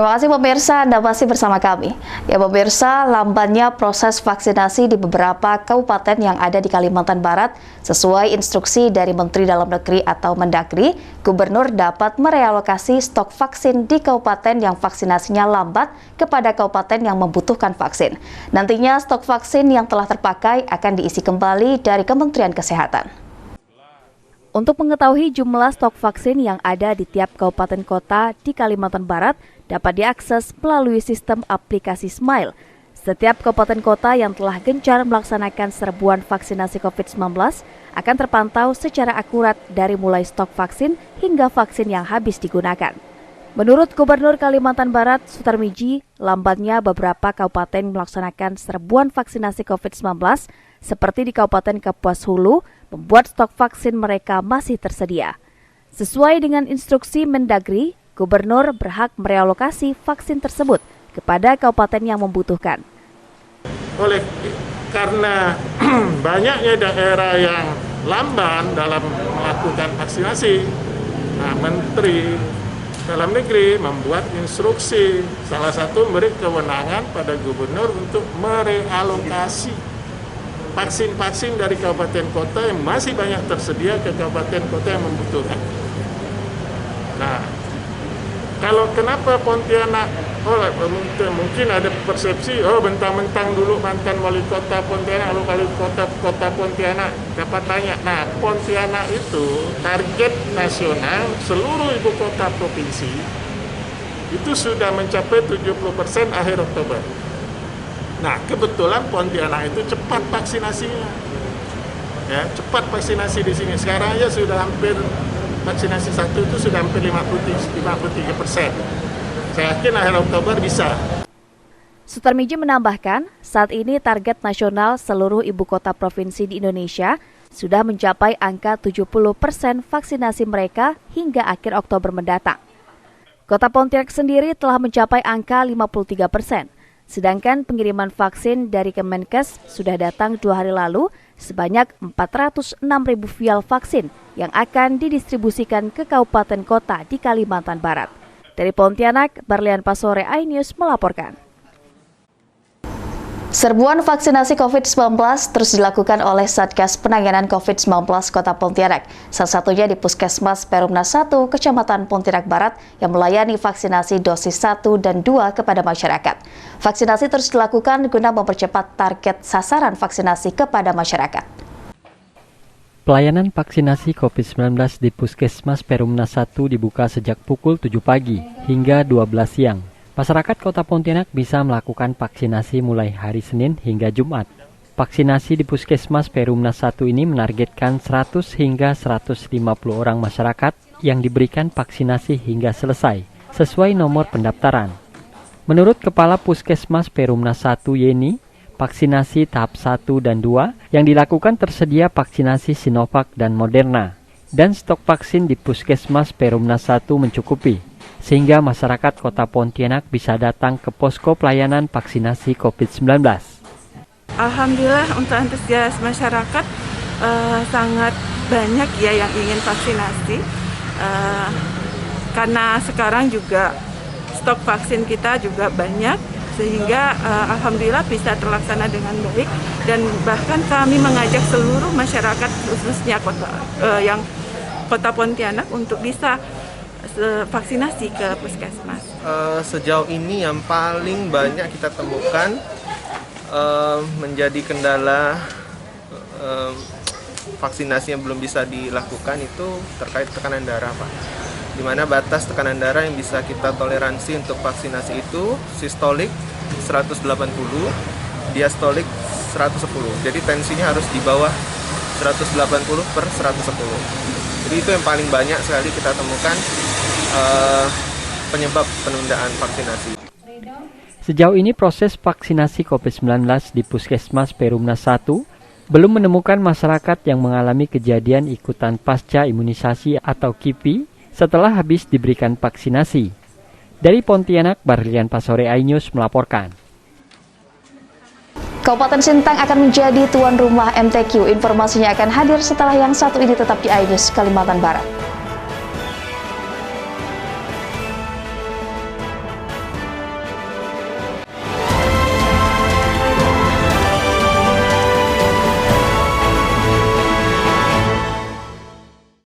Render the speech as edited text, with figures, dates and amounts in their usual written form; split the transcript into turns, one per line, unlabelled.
Terima kasih pemirsa, Anda masih bersama kami. Ya pemirsa, lambannya proses vaksinasi di beberapa kabupaten yang ada di Kalimantan Barat sesuai instruksi dari Menteri Dalam Negeri atau Mendagri, Gubernur dapat merealokasi stok vaksin di kabupaten yang vaksinasinya lambat kepada kabupaten yang membutuhkan vaksin. Nantinya stok vaksin yang telah terpakai akan diisi kembali dari Kementerian Kesehatan. Untuk mengetahui jumlah stok vaksin yang ada di tiap kabupaten kota di Kalimantan Barat dapat diakses melalui sistem aplikasi Smile. Setiap kabupaten kota yang telah gencar melaksanakan serbuan vaksinasi COVID-19 akan terpantau secara akurat dari mulai stok vaksin hingga vaksin yang habis digunakan. Menurut Gubernur Kalimantan Barat, Sutarmiji, lambatnya beberapa kabupaten melaksanakan serbuan vaksinasi COVID-19 seperti di Kabupaten Kapuas Hulu, membuat stok vaksin mereka masih tersedia. Sesuai dengan instruksi Mendagri, Gubernur berhak merealokasi vaksin tersebut kepada kabupaten yang membutuhkan.
Karena banyaknya daerah yang lamban dalam melakukan vaksinasi, Menteri Dalam Negeri membuat instruksi, salah satu memberi kewenangan pada Gubernur untuk merealokasi vaksin-vaksin dari kabupaten kota yang masih banyak tersedia ke kabupaten kota yang membutuhkan. Nah, kalau kenapa Pontianak, mungkin ada persepsi, bentang-bentang dulu mantan wali kota Pontianak, lalu wali kota Pontianak dapat tanya. Nah, Pontianak itu target nasional seluruh ibu kota provinsi itu sudah mencapai 70% akhir Oktober. Nah, kebetulan Pontianak itu cepat vaksinasinya. Ya, cepat vaksinasi di sini. Sekarang aja sudah hampir vaksinasi satu itu sudah hampir 53%. Saya yakin akhir Oktober bisa.
Sutarmiji menambahkan, saat ini target nasional seluruh ibu kota provinsi di Indonesia sudah mencapai angka 70% vaksinasi mereka hingga akhir Oktober mendatang. Kota Pontianak sendiri telah mencapai angka 53%. Sedangkan pengiriman vaksin dari Kemenkes sudah datang 2 hari lalu sebanyak 406.000 vial vaksin yang akan didistribusikan ke kabupaten kota di Kalimantan Barat. Dari Pontianak, Barlian Pasore, iNews melaporkan. Serbuan vaksinasi COVID-19 terus dilakukan oleh Satgas Penanganan COVID-19 Kota Pontianak, salah satunya di Puskesmas Perumnas 1, Kecamatan Pontianak Barat yang melayani vaksinasi dosis 1 dan 2 kepada masyarakat. Vaksinasi terus dilakukan guna mempercepat target sasaran vaksinasi kepada masyarakat.
Pelayanan vaksinasi COVID-19 di Puskesmas Perumnas 1 dibuka sejak pukul 7 pagi hingga 12 siang. Masyarakat Kota Pontianak bisa melakukan vaksinasi mulai hari Senin hingga Jumat. Vaksinasi di Puskesmas Perumnas 1 ini menargetkan 100 hingga 150 orang masyarakat yang diberikan vaksinasi hingga selesai, sesuai nomor pendaftaran. Menurut Kepala Puskesmas Perumnas 1 Yeni, vaksinasi tahap 1 dan 2 yang dilakukan tersedia vaksinasi Sinovac dan Moderna. Dan stok vaksin di Puskesmas Perumnas 1 mencukupi, sehingga masyarakat Kota Pontianak bisa datang ke posko pelayanan vaksinasi COVID-19.
Alhamdulillah untuk antusias masyarakat sangat banyak ya yang ingin vaksinasi. Karena sekarang juga stok vaksin kita juga banyak, sehingga alhamdulillah bisa terlaksana dengan baik. Dan bahkan kami mengajak seluruh masyarakat khususnya Kota Pontianak untuk bisa vaksinasi ke puskesmas.
Sejauh ini yang paling banyak kita temukan menjadi kendala vaksinasi yang belum bisa dilakukan itu terkait tekanan darah, Pak. Di mana batas tekanan darah yang bisa kita toleransi untuk vaksinasi itu sistolik 180, diastolik 110. Jadi tensinya harus di bawah 180/110. Jadi itu yang paling banyak sekali kita temukan penyebab penundaan vaksinasi.
Sejauh ini proses vaksinasi COVID-19 di Puskesmas Perumnas 1 belum menemukan masyarakat yang mengalami kejadian ikutan pasca imunisasi atau KIPI setelah habis diberikan vaksinasi. Dari Pontianak, Barlian Pasore, iNews melaporkan.
Kabupaten Sintang akan menjadi tuan rumah MTQ. Informasinya akan hadir setelah yang satu ini tetap di iNews Kalimantan Barat.